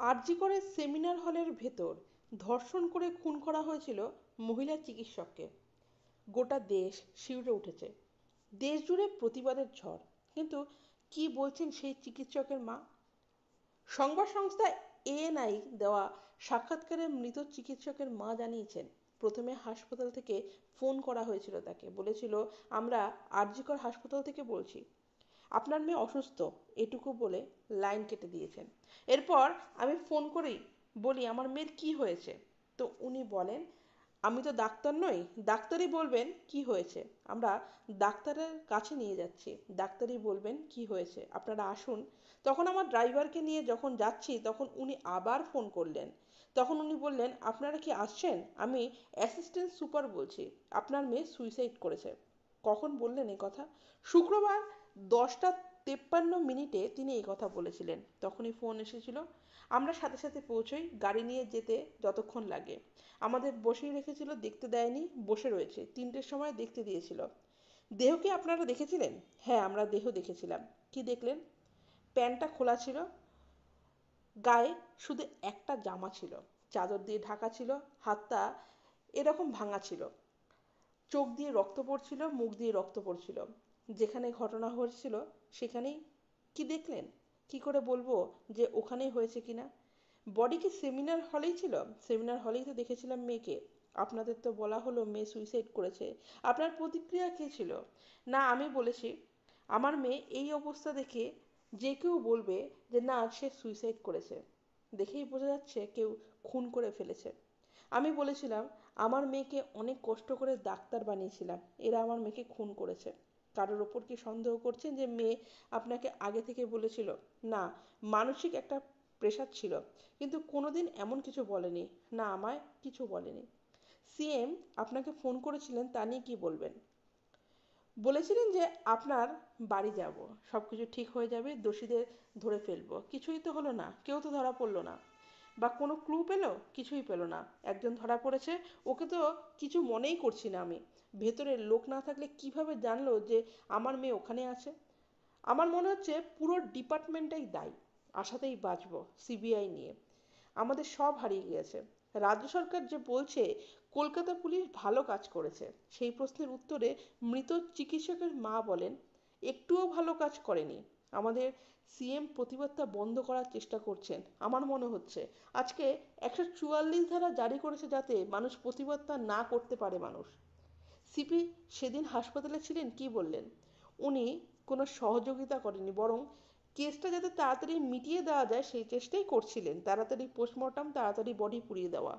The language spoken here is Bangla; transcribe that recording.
আরজি করে সেমিনার হলের ভেতর ধর্ষণ করে খুন করা হয়েছিল মহিলা চিকিৎসককে। গোটা দেশ শিউরে উঠেছে। দেশ জুড়ে প্রতিবাদের ঝড়। কিন্তু কি বলছেন সেই চিকিৎসকের মা? সংবাদ সংস্থা এএনআই দেওয়া সাক্ষাৎকারে মৃত চিকিৎসকের মা জানিয়েছেন, প্রথমে হাসপাতাল থেকে ফোন করা হয়েছিল তাকে, বলেছিল আমরা আরজিকর হাসপাতাল থেকে বলছি, আপনার মেয়ে অসুস্থ, এটুকু বলে লাইন কেটে দিয়েছেন। এরপর আমি ফোন করেই বলি আমার মেয়ের কি হয়েছে, তো উনি বলেন আমি তো ডাক্তার নই, ডাক্তারই বলবেন কি হয়েছে। আমরা ডাক্তারের কাছে নিয়ে যাচ্ছি, ডাক্তারই বলবেন কি হয়েছে, আপনারা আসুন। তখন আমার ড্রাইভারকে নিয়ে যখন যাচ্ছি তখন উনি আবার ফোন করলেন। তখন উনি বললেন আপনারা কি আসছেন, আমি অ্যাসিস্ট্যান্ট সুপার বলছি, আপনার মেয়ে সুইসাইড করেছে। কখন বললেন এই কথা? শুক্রবার 10টা 53 মিনিটে তিনি এই কথা বলেছিলেন। তখনই ফোন এসেছিল। আমরা সাথে সাথে পৌঁছই, গাড়ি নিয়ে যেতে যতক্ষণ লাগে। আমাদের বসেই রেখেছিল, দেখতে দেয়নি, বসে রয়েছে, 3টের সময় দেখতে দিয়েছিল। দেহ কি আপনারা দেখেছিলেন? হ্যাঁ, আমরা দেহ দেখেছিলাম। কি দেখলেন? প্যান্টটা খোলা ছিল, গায়ে শুধু একটা জামা ছিল, চাদর দিয়ে ঢাকা ছিল, হাতটা এরকম ভাঙা ছিল, চোখ দিয়ে রক্ত পড়ছিল, মুখ দিয়ে রক্ত পড়ছিল। যেখানে ঘটনা হয়েছিল সেখানেই। কি দেখলেন? কি করে বলবো যে ওখানেই হয়েছে কিনা? বডি কি সেমিনার হলেই ছিল? সেমিনার হলেই তো দেখেছিলাম মেয়েকে। আপনাদের তো বলা হলো মেয়ে সুইসাইড করেছে, আপনার প্রতিক্রিয়া কী ছিল? না, আমি বলেছি আমার মেয়ে এই অবস্থা দেখে যে কেউ বলবে যে না সে সুইসাইড করেছে, দেখেই বোঝা যাচ্ছে কেউ খুন করে ফেলেছে। আমি বলেছিলাম আমার মেয়েকে অনেক কষ্ট করে ডাক্তার বানিয়েছিলাম, এরা আমার মেয়েকে খুন করেছে। কারোর ওপর কি সন্দেহ করছেন যে মেয়ে আপনাকে আগে থেকে বলেছিল? না, মানসিক একটা প্রেশার ছিল, কিন্তু কোনোদিন এমন কিছু বলেনি। না, আমায় কিছু বলেনি। সিএম আপনাকে ফোন করেছিলেন, তা নিয়ে কি বলবেন? বলেছিলেন যে আপনার বাড়ি যাব, সব কিছু ঠিক হয়ে যাবে, দোষীদের ধরে ফেলবো। কিছুই তো হলো না, কেউ তো ধরা পড়লো না। বা কোনো ক্লু পেলো? কিছুই পেলো না। একজন ধরা পড়েছে, ওকে তো কিছু মনেই করছি না আমি। ভেতরে লোক না থাকলে কিভাবে জানলো যে আমার মেয়ে ওখানে আছে? আমার মনে হচ্ছে পুরো ডিপার্টমেন্টটাই দায়ী। আশাতেই বাঁচবো সিবিআই নিয়ে। আমাদের সব হারিয়ে গিয়েছে। রাজ্য সরকার যে বলছে কলকাতা পুলিশ ভালো কাজ করেছে, সেই প্রশ্নের উত্তরে মৃত চিকিৎসকের মা বলেন একটুও ভালো কাজ করেনি। আমাদের সিএম প্রতিবাদটা বন্ধ করার চেষ্টা করছেন। আমার মনে হচ্ছে আজকে 144 ধারা জারি করেছে যাতে মানুষ প্রতিবাদটা না করতে পারে মানুষ। সিপি সেদিন হাসপাতালে ছিলেন, কি বললেন? উনি কোনো সহযোগিতা করেনি, বরং কেসটা যাতে তাড়াতাড়ি মিটিয়ে দেওয়া যায় সেই চেষ্টাই করছিলেন, তাড়াতাড়ি পোস্টমর্টম, তাড়াতাড়ি বডি পুড়িয়ে দেওয়া।